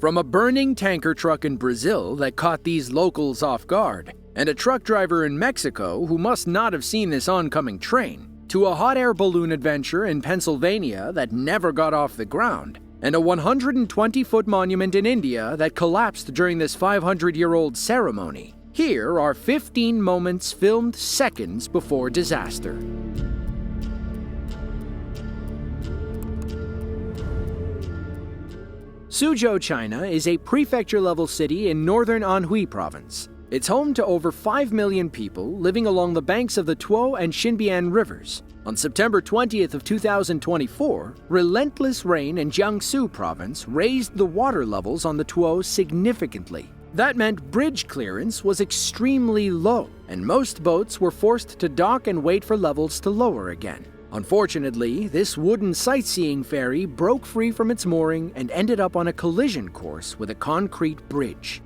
From a burning tanker truck in Brazil that caught these locals off guard, and a truck driver in Mexico who must not have seen this oncoming train, to a hot air balloon adventure in Pennsylvania that never got off the ground, and a 120-foot monument in India that collapsed during this 500-year-old ceremony. Here are 15 moments filmed seconds before disaster. Suzhou, China is a prefecture-level city in northern Anhui province. It's home to over 5 million people living along the banks of the Tuo and Xinbian rivers. On September 20th of 2024, relentless rain in Jiangsu province raised the water levels on the Tuo significantly. That meant bridge clearance was extremely low, and most boats were forced to dock and wait for levels to lower again. Unfortunately, this wooden sightseeing ferry broke free from its mooring and ended up on a collision course with a concrete bridge.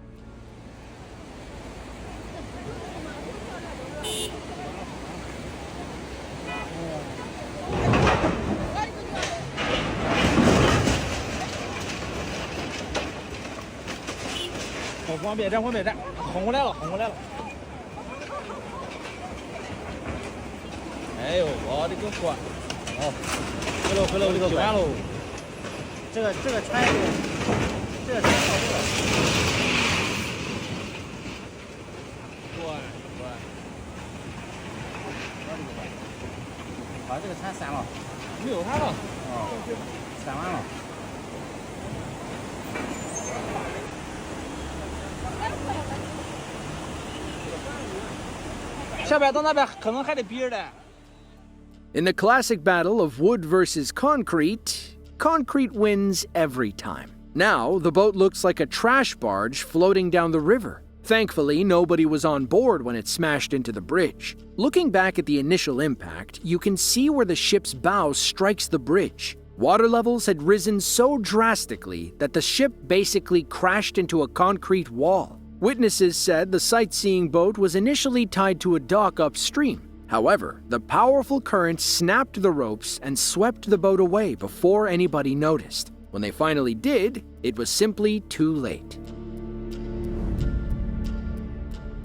In the classic battle of wood versus concrete, concrete wins every time. Now, the boat looks like a trash barge floating down the river. Thankfully, nobody was on board when it smashed into the bridge. Looking back at the initial impact, you can see where the ship's bow strikes the bridge. Water levels had risen so drastically that the ship basically crashed into a concrete wall. Witnesses said the sightseeing boat was initially tied to a dock upstream. However, the powerful current snapped the ropes and swept the boat away before anybody noticed. When they finally did, it was simply too late.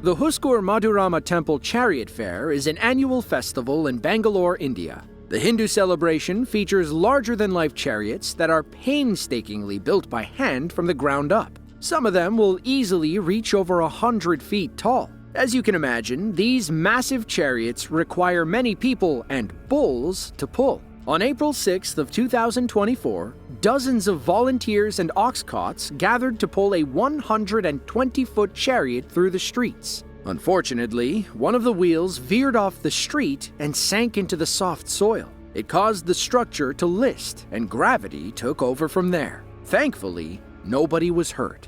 The Huskur Madhurama Temple Chariot Fair is an annual festival in Bangalore, India. The Hindu celebration features larger-than-life chariots that are painstakingly built by hand from the ground up. Some of them will easily reach over 100 feet tall. As you can imagine, these massive chariots require many people and bulls to pull. On April 6th of 2024, dozens of volunteers and ox cots gathered to pull a 120-foot chariot through the streets. Unfortunately, one of the wheels veered off the street and sank into the soft soil. It caused the structure to list, and gravity took over from there. Thankfully, nobody was hurt.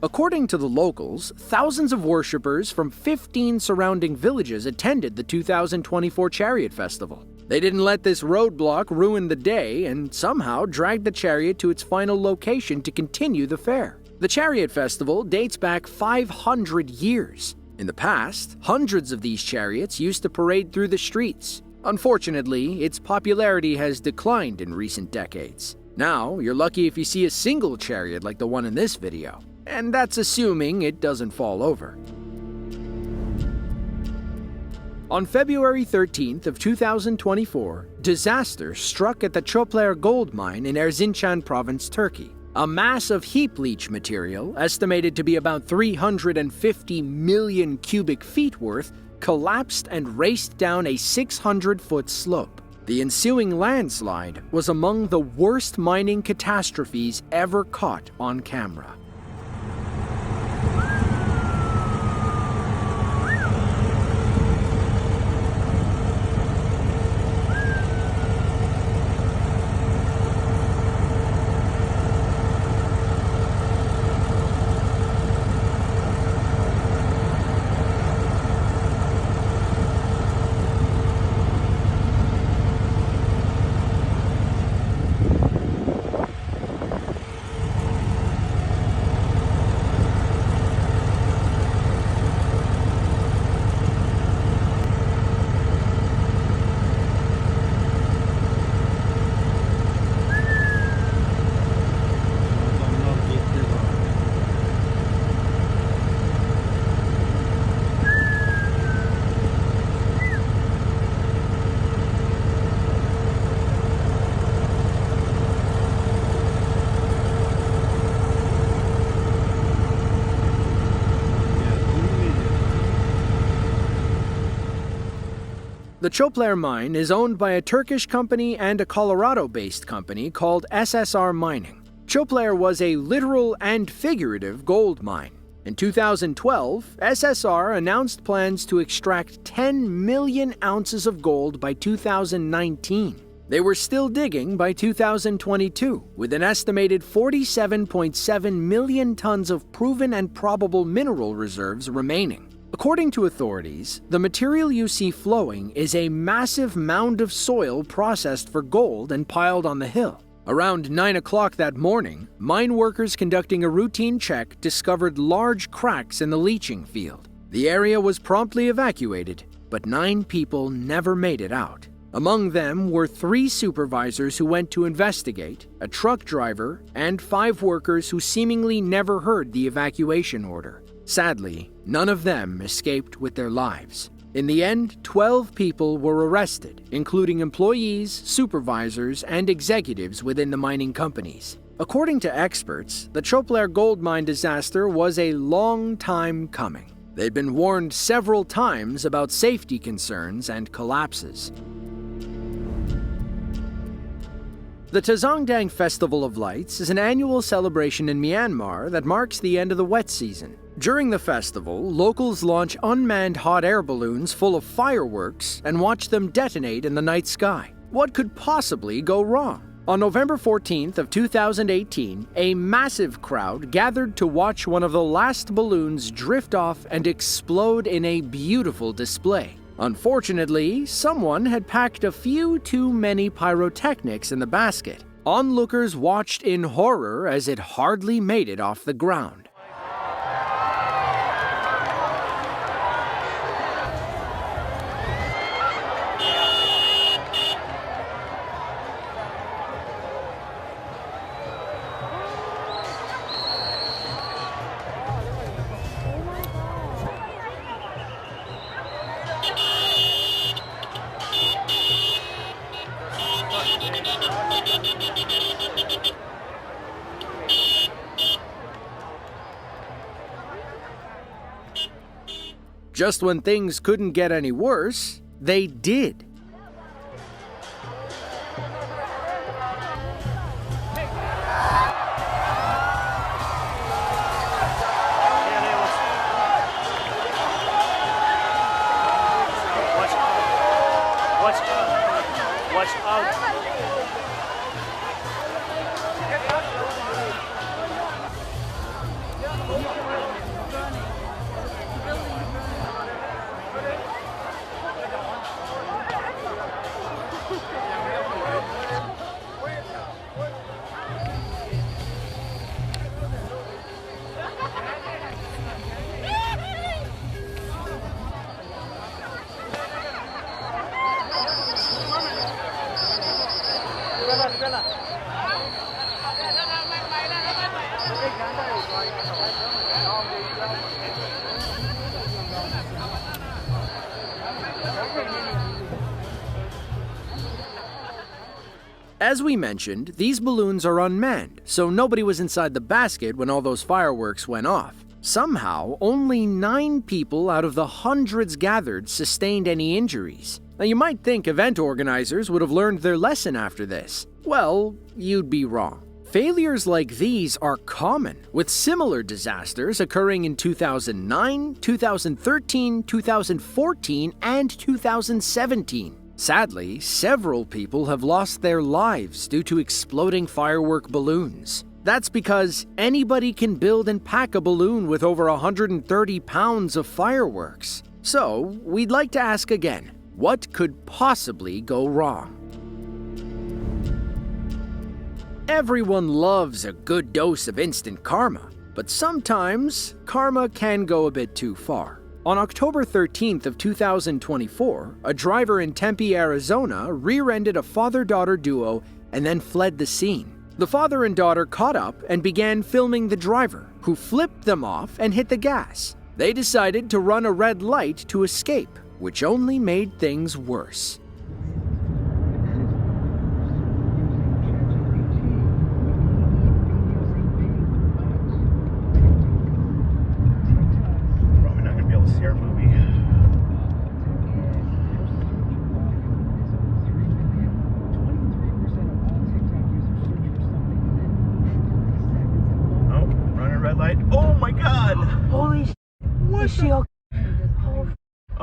According to the locals, thousands of worshippers from 15 surrounding villages attended the 2024 Chariot Festival. They didn't let this roadblock ruin the day and somehow dragged the chariot to its final location to continue the fair. The Chariot Festival dates back 500 years. In the past, hundreds of these chariots used to parade through the streets. Unfortunately, its popularity has declined in recent decades. Now, you're lucky if you see a single chariot like the one in this video. And that's assuming it doesn't fall over. On February 13th of 2024, disaster struck at the Çöpler gold mine in Erzincan province, Turkey. A mass of heap leach material, estimated to be about 350 million cubic feet worth, collapsed and raced down a 600-foot slope. The ensuing landslide was among the worst mining catastrophes ever caught on camera. The Çöpler mine is owned by a Turkish company and a Colorado-based company called SSR Mining. Çöpler was a literal and figurative gold mine. In 2012, SSR announced plans to extract 10 million ounces of gold by 2019. They were still digging by 2022, with an estimated 47.7 million tons of proven and probable mineral reserves remaining. According to authorities, the material you see flowing is a massive mound of soil processed for gold and piled on the hill. Around 9 o'clock that morning, mine workers conducting a routine check discovered large cracks in the leaching field. The area was promptly evacuated, but 9 people never made it out. Among them were 3 supervisors who went to investigate, a truck driver, and 5 workers who seemingly never heard the evacuation order. Sadly, none of them escaped with their lives. In the end, 12 people were arrested, including employees, supervisors, and executives within the mining companies. According to experts, the Çöpler gold mine disaster was a long time coming. They'd been warned several times about safety concerns and collapses. The Tazongdang Festival of Lights is an annual celebration in Myanmar that marks the end of the wet season. During the festival, locals launch unmanned hot air balloons full of fireworks and watch them detonate in the night sky. What could possibly go wrong? On November 14th of 2018, a massive crowd gathered to watch one of the last balloons drift off and explode in a beautiful display. Unfortunately, someone had packed a few too many pyrotechnics in the basket. Onlookers watched in horror as it hardly made it off the ground. Just when things couldn't get any worse, they did. Watch out. As we mentioned, these balloons are unmanned, so nobody was inside the basket when all those fireworks went off. Somehow, only 9 people out of the hundreds gathered sustained any injuries. Now, you might think event organizers would have learned their lesson after this. Well, you'd be wrong. Failures like these are common, with similar disasters occurring in 2009, 2013, 2014, and 2017. Sadly, several people have lost their lives due to exploding firework balloons. That's because anybody can build and pack a balloon with over 130 pounds of fireworks. So, we'd like to ask again, what could possibly go wrong? Everyone loves a good dose of instant karma, but sometimes karma can go a bit too far. On October 13th of 2024, a driver in Tempe, Arizona rear-ended a father-daughter duo and then fled the scene. The father and daughter caught up and began filming the driver, who flipped them off and hit the gas. They decided to run a red light to escape, which only made things worse.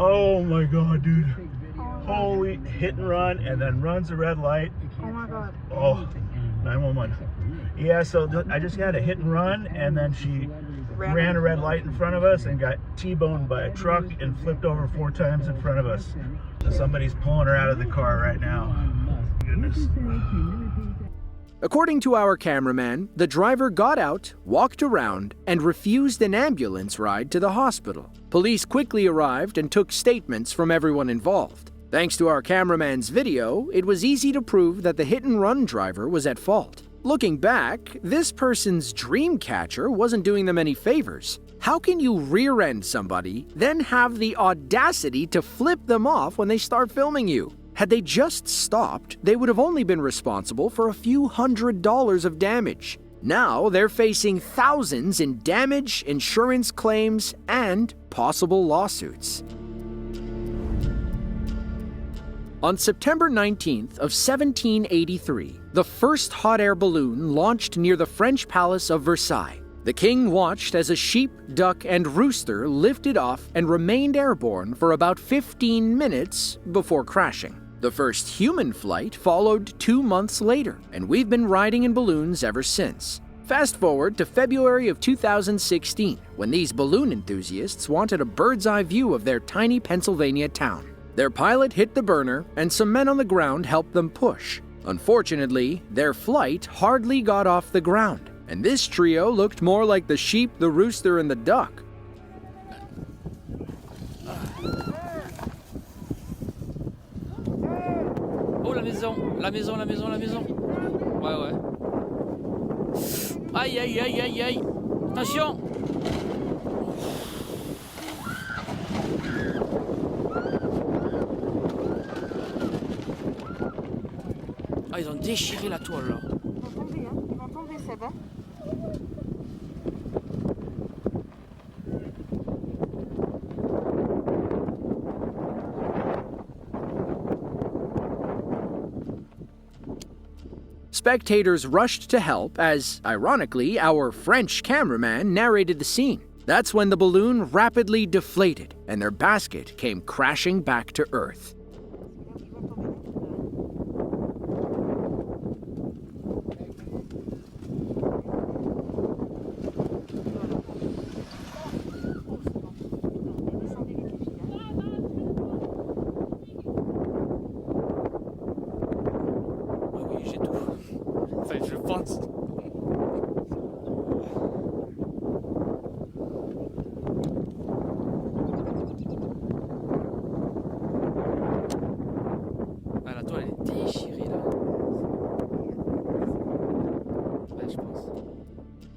Oh my God, dude. Holy hit and run, and then runs a red light. Oh my God. Oh, 911. Yeah, so I just had a hit and run, and then she ran a red light in front of us and got T-boned by a truck and flipped over 4 times in front of us. So somebody's pulling her out of the car right now. Goodness. According to our cameraman, the driver got out, walked around, and refused an ambulance ride to the hospital. Police quickly arrived and took statements from everyone involved. Thanks to our cameraman's video, it was easy to prove that the hit-and-run driver was at fault. Looking back, this person's dream catcher wasn't doing them any favors. How can you rear-end somebody, then have the audacity to flip them off when they start filming you? Had they just stopped, they would have only been responsible for a few $100s of damage. Now they're facing thousands in damage, insurance claims, and possible lawsuits. On September 19th of 1783, the first hot air balloon launched near the French palace of Versailles. The king watched as a sheep, duck, and rooster lifted off and remained airborne for about 15 minutes before crashing. The first human flight followed 2 months later, and we've been riding in balloons ever since. Fast forward to February of 2016, when these balloon enthusiasts wanted a bird's-eye view of their tiny Pennsylvania town. Their pilot hit the burner, and some men on the ground helped them push. Unfortunately, their flight hardly got off the ground, and this trio looked more like the sheep, the rooster, and the duck. Oh, la maison, la maison, la maison, la maison. Ouais, ouais. Aïe, aïe, aïe, aïe, aïe. Attention. Ah, ils ont déchiré la toile, là. Ils vont tomber, hein. Ils vont tomber, Seb, hein. Spectators rushed to help as, ironically, our French cameraman narrated the scene. That's when the balloon rapidly deflated and their basket came crashing back to Earth. Oui, j'ai tout. Enfin, je pense. Ah, la toile, elle est déchirée, là. Ouais, je pense.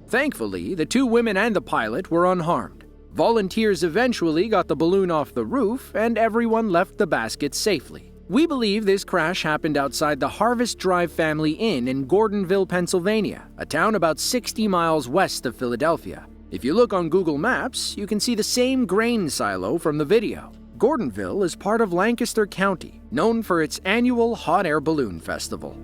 Thankfully, the 2 women and the pilot were unharmed. Volunteers eventually got the balloon off the roof, and everyone left the basket safely. We believe this crash happened outside the Harvest Drive Family Inn in Gordonville, Pennsylvania, a town about 60 miles west of Philadelphia. If you look on Google Maps, you can see the same grain silo from the video. Gordonville is part of Lancaster County, known for its annual hot air balloon festival.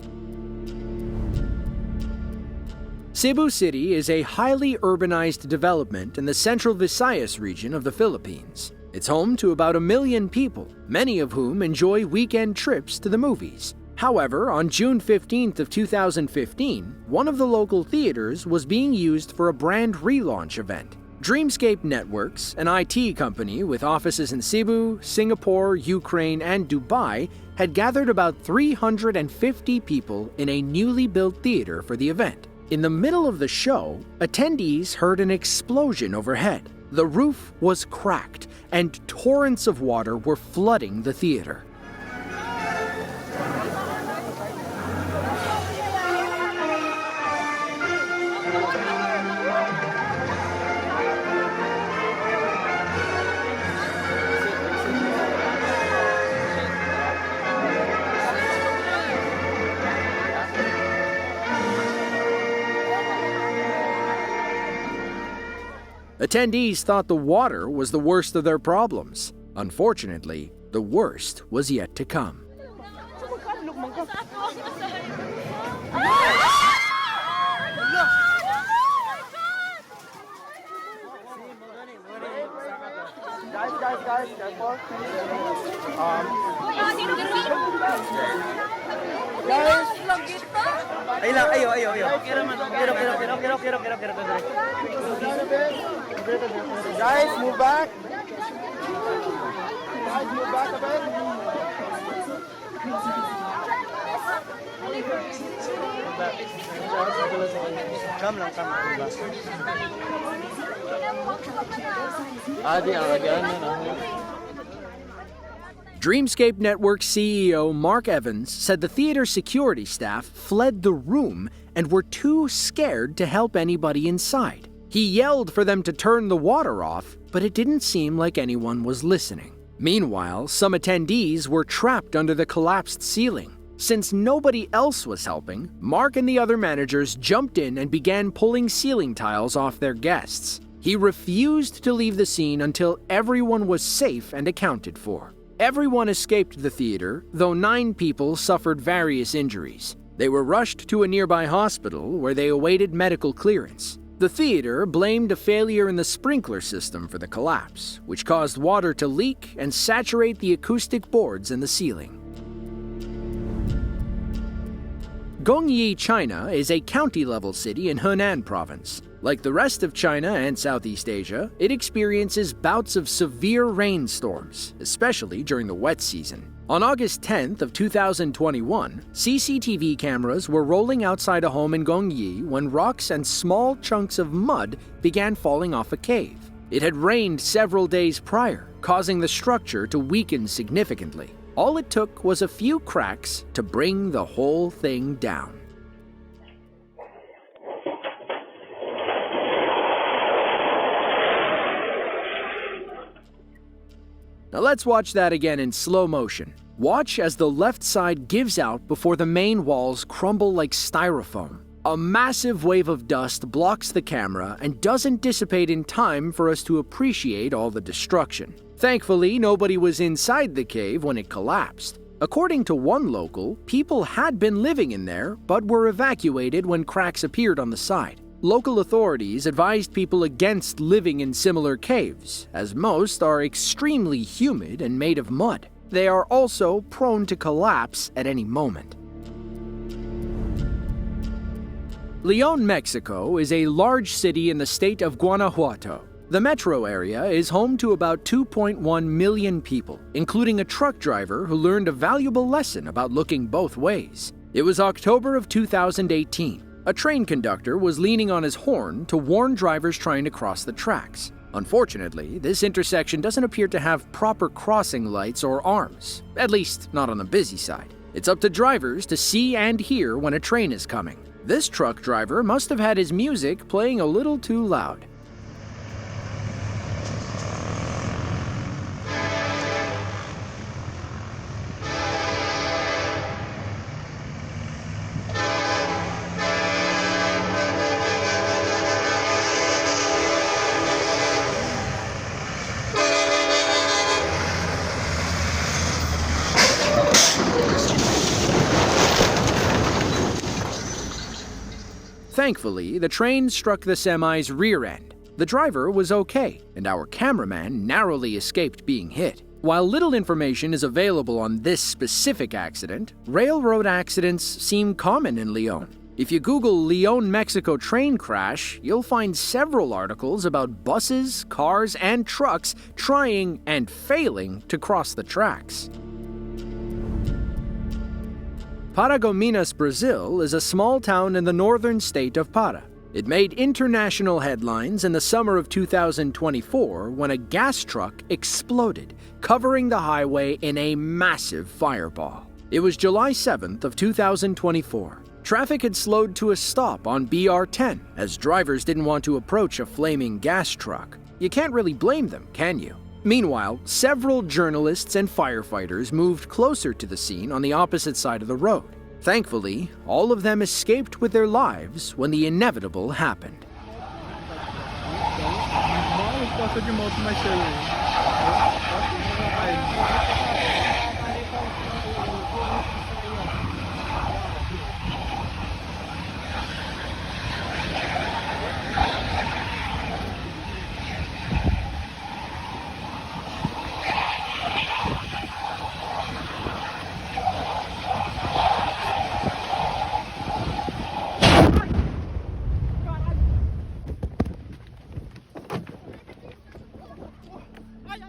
Cebu City is a highly urbanized development in the central Visayas region of the Philippines. It's home to about 1 million people, many of whom enjoy weekend trips to the movies. However, on June 15th of 2015, one of the local theaters was being used for a brand relaunch event. Dreamscape Networks, an IT company with offices in Cebu, Singapore, Ukraine, and Dubai, had gathered about 350 people in a newly built theater for the event. In the middle of the show, attendees heard an explosion overhead. The roof was cracked, and torrents of water were flooding the theater. Attendees thought the water was the worst of their problems. Unfortunately, the worst was yet to come. Guys, guys, careful. Guys, guys, move back. Guys, move back a bit. Come lang, come. Dreamscape Network CEO Mark Evans said the theater security staff fled the room and were too scared to help anybody inside. He yelled for them to turn the water off, but it didn't seem like anyone was listening. Meanwhile, some attendees were trapped under the collapsed ceiling. Since nobody else was helping, Mark and the other managers jumped in and began pulling ceiling tiles off their guests. He refused to leave the scene until everyone was safe and accounted for. Everyone escaped the theater, though 9 people suffered various injuries. They were rushed to a nearby hospital where they awaited medical clearance. The theater blamed a failure in the sprinkler system for the collapse, which caused water to leak and saturate the acoustic boards in the ceiling. Gongyi, China is a county-level city in Henan province. Like the rest of China and Southeast Asia, it experiences bouts of severe rainstorms, especially during the wet season. On August 10th of 2021, CCTV cameras were rolling outside a home in Gongyi when rocks and small chunks of mud began falling off a cave. It had rained several days prior, causing the structure to weaken significantly. All it took was a few cracks to bring the whole thing down. Now let's watch that again in slow motion. Watch as the left side gives out before the main walls crumble like styrofoam. A massive wave of dust blocks the camera and doesn't dissipate in time for us to appreciate all the destruction. Thankfully, nobody was inside the cave when it collapsed. According to one local, people had been living in there but were evacuated when cracks appeared on the side. Local authorities advised people against living in similar caves, as most are extremely humid and made of mud. They are also prone to collapse at any moment. León, Mexico is a large city in the state of Guanajuato. The metro area is home to about 2.1 million people, including a truck driver who learned a valuable lesson about looking both ways. It was October of 2018. A train conductor was leaning on his horn to warn drivers trying to cross the tracks. Unfortunately, this intersection doesn't appear to have proper crossing lights or arms, at least not on the busy side. It's up to drivers to see and hear when a train is coming. This truck driver must have had his music playing a little too loud. Thankfully, the train struck the semi's rear end. The driver was okay, and our cameraman narrowly escaped being hit. While little information is available on this specific accident, railroad accidents seem common in León. If you Google León, Mexico train crash, you'll find several articles about buses, cars, and trucks trying and failing to cross the tracks. Paragominas, Brazil is a small town in the northern state of Para. It made international headlines in the summer of 2024 when a gas truck exploded, covering the highway in a massive fireball. It was July 7th of 2024. Traffic had slowed to a stop on BR10 as drivers didn't want to approach a flaming gas truck. You can't really blame them, can you? Meanwhile, several journalists and firefighters moved closer to the scene on the opposite side of the road. Thankfully, all of them escaped with their lives when the inevitable happened.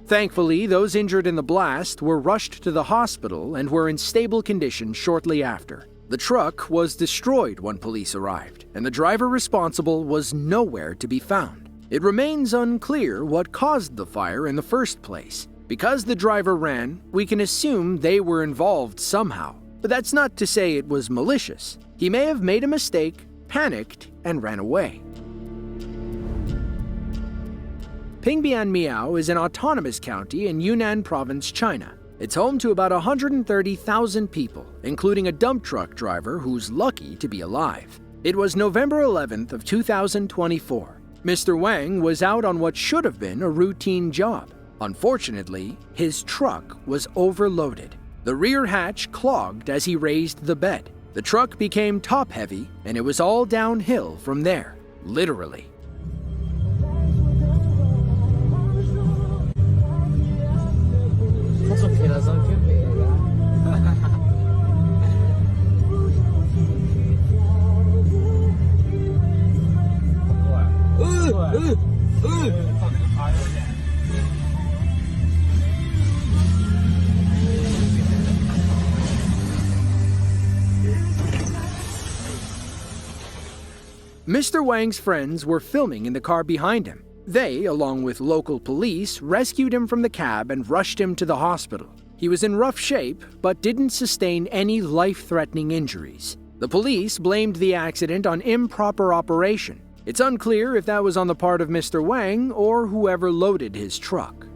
Thankfully, those injured in the blast were rushed to the hospital and were in stable condition shortly after. The truck was destroyed when police arrived, and the driver responsible was nowhere to be found. It remains unclear what caused the fire in the first place. Because the driver ran, we can assume they were involved somehow. But that's not to say it was malicious. He may have made a mistake, panicked, and ran away. Pingbian-Miao is an autonomous county in Yunnan Province, China. It's home to about 130,000 people, including a dump truck driver who's lucky to be alive. It was November 11th of 2024. Mr. Wang was out on what should have been a routine job. Unfortunately, his truck was overloaded. The rear hatch clogged as he raised the bed. The truck became top-heavy, and it was all downhill from there, literally. Mr. Wang's friends were filming in the car behind him. They, along with local police, rescued him from the cab and rushed him to the hospital. He was in rough shape, but didn't sustain any life-threatening injuries. The police blamed the accident on improper operation. It's unclear if that was on the part of Mr. Wang or whoever loaded his truck.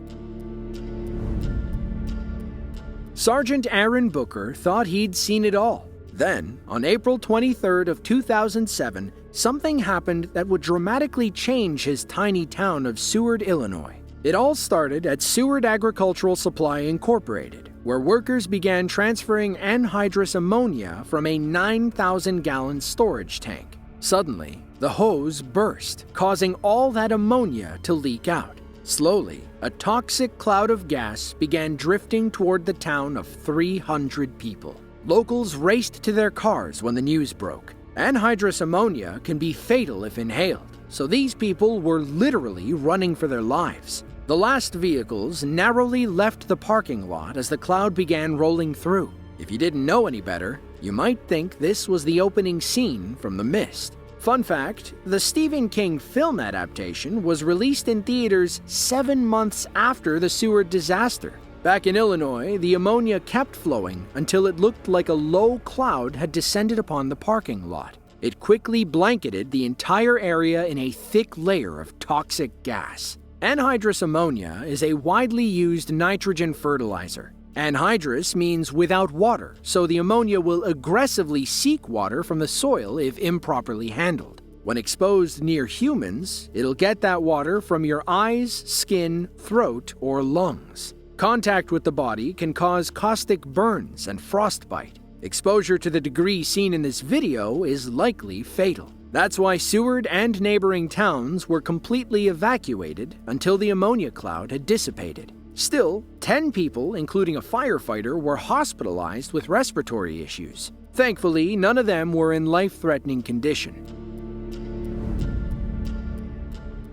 Sergeant Aaron Booker thought he'd seen it all. Then, on April 23rd of 2007, something happened that would dramatically change his tiny town of Seward, Illinois. It all started at Seward Agricultural Supply Incorporated, where workers began transferring anhydrous ammonia from a 9,000-gallon storage tank. Suddenly, the hose burst, causing all that ammonia to leak out. Slowly, a toxic cloud of gas began drifting toward the town of 300 people. Locals raced to their cars when the news broke. Anhydrous ammonia can be fatal if inhaled, so these people were literally running for their lives. The last vehicles narrowly left the parking lot as the cloud began rolling through. If you didn't know any better, you might think this was the opening scene from The Mist. Fun fact, the Stephen King film adaptation was released in theaters 7 months after the Seward disaster. Back in Illinois, the ammonia kept flowing until it looked like a low cloud had descended upon the parking lot. It quickly blanketed the entire area in a thick layer of toxic gas. Anhydrous ammonia is a widely used nitrogen fertilizer. Anhydrous means without water, so the ammonia will aggressively seek water from the soil if improperly handled. When exposed near humans, it'll get that water from your eyes, skin, throat, or lungs. Contact with the body can cause caustic burns and frostbite. Exposure to the degree seen in this video is likely fatal. That's why Seward and neighboring towns were completely evacuated until the ammonia cloud had dissipated. Still, 10 people, including a firefighter, were hospitalized with respiratory issues. Thankfully, none of them were in life-threatening condition.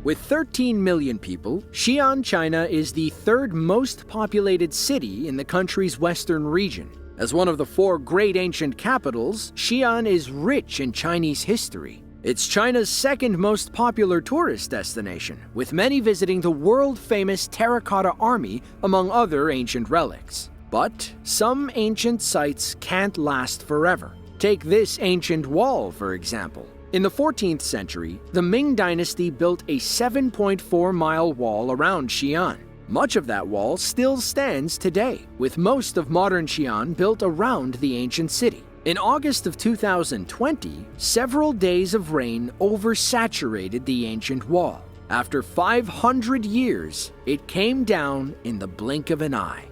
With 13 million people, Xi'an, China is the third most populated city in the country's western region. As one of the 4 great ancient capitals, Xi'an is rich in Chinese history. It's China's second most popular tourist destination, with many visiting the world-famous Terracotta Army among other ancient relics. But some ancient sites can't last forever. Take this ancient wall, for example. In the 14th century, the Ming Dynasty built a 7.4-mile wall around Xi'an. Much of that wall still stands today, with most of modern Xi'an built around the ancient city. In August of 2020, several days of rain oversaturated the ancient wall. After 500 years, it came down in the blink of an eye.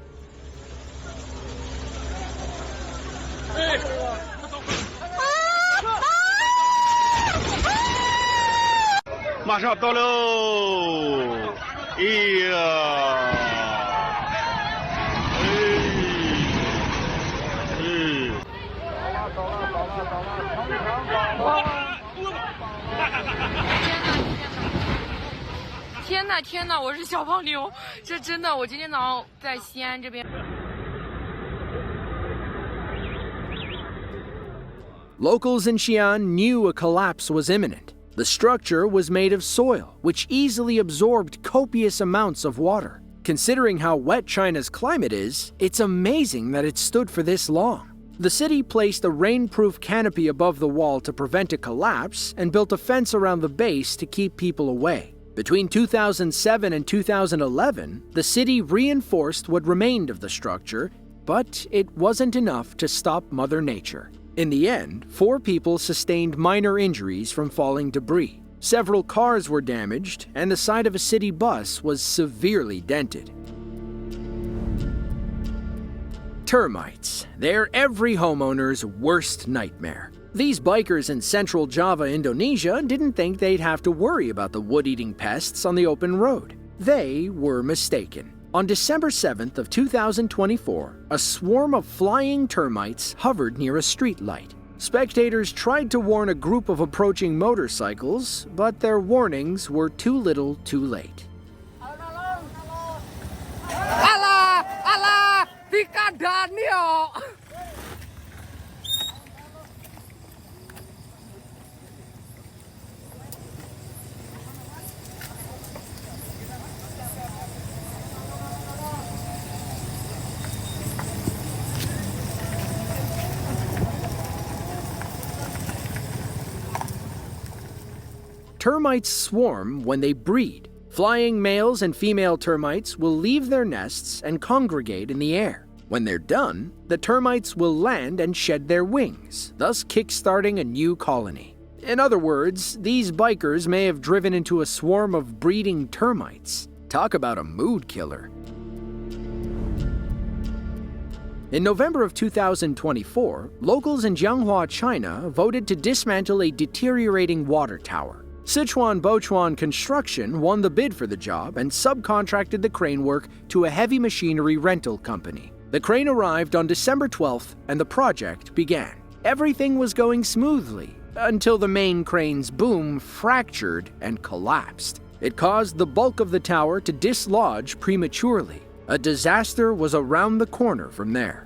呐天呐，我是小胖妞，这真的，我今天早上在西安这边。Locals in Xi'an knew a collapse was imminent. The structure was made of soil, which easily absorbed copious amounts of water. Considering how wet China's climate is, it's amazing that it stood for this long. The city placed a rainproof canopy above the wall to prevent a collapse and built a fence around the base to keep people away. Between 2007 and 2011, the city reinforced what remained of the structure, but it wasn't enough to stop Mother Nature. In the end, 4 people sustained minor injuries from falling debris. Several cars were damaged, and the side of a city bus was severely dented. Termites. They're every homeowner's worst nightmare. These bikers in central Java, Indonesia, didn't think they'd have to worry about the wood-eating pests on the open road. They were mistaken. On December 7th of 2024, a swarm of flying termites hovered near a streetlight. Spectators tried to warn a group of approaching motorcycles, but their warnings were too little too late. Allah, Allah, dikadaniyo. Termites swarm when they breed. Flying males and female termites will leave their nests and congregate in the air. When they're done, the termites will land and shed their wings, thus kickstarting a new colony. In other words, these bikers may have driven into a swarm of breeding termites. Talk about a mood killer. In November of 2024, locals in Jianghua, China voted to dismantle a deteriorating water tower. Sichuan Bochuan Construction won the bid for the job and subcontracted the crane work to a heavy machinery rental company. The crane arrived on December 12th and the project began. Everything was going smoothly until the main crane's boom fractured and collapsed. It caused the bulk of the tower to dislodge prematurely. A disaster was around the corner from there.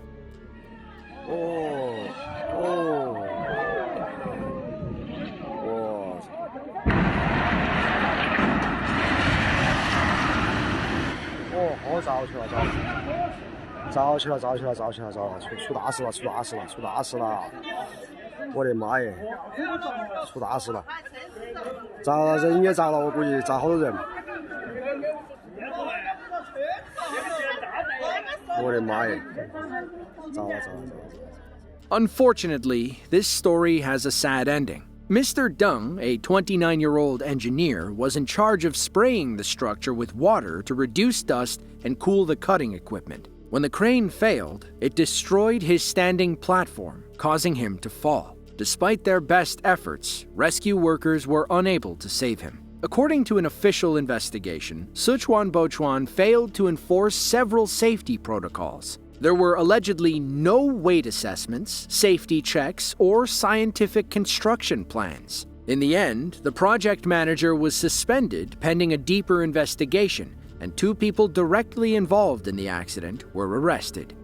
Unfortunately, this story has a sad ending. Mr. Deng, a 29-year-old engineer, was in charge of spraying the structure with water to reduce dust and cool the cutting equipment. When the crane failed, it destroyed his standing platform, causing him to fall. Despite their best efforts, rescue workers were unable to save him. According to an official investigation, Sichuan Bochuan failed to enforce several safety protocols. There were allegedly no weight assessments, safety checks, or scientific construction plans. In the end, the project manager was suspended pending a deeper investigation, and 2 people directly involved in the accident were arrested.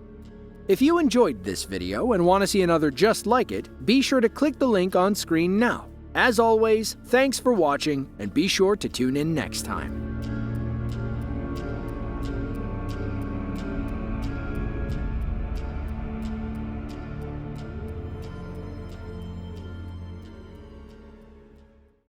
If you enjoyed this video and want to see another just like it, be sure to click the link on screen now. As always, thanks for watching, and be sure to tune in next time.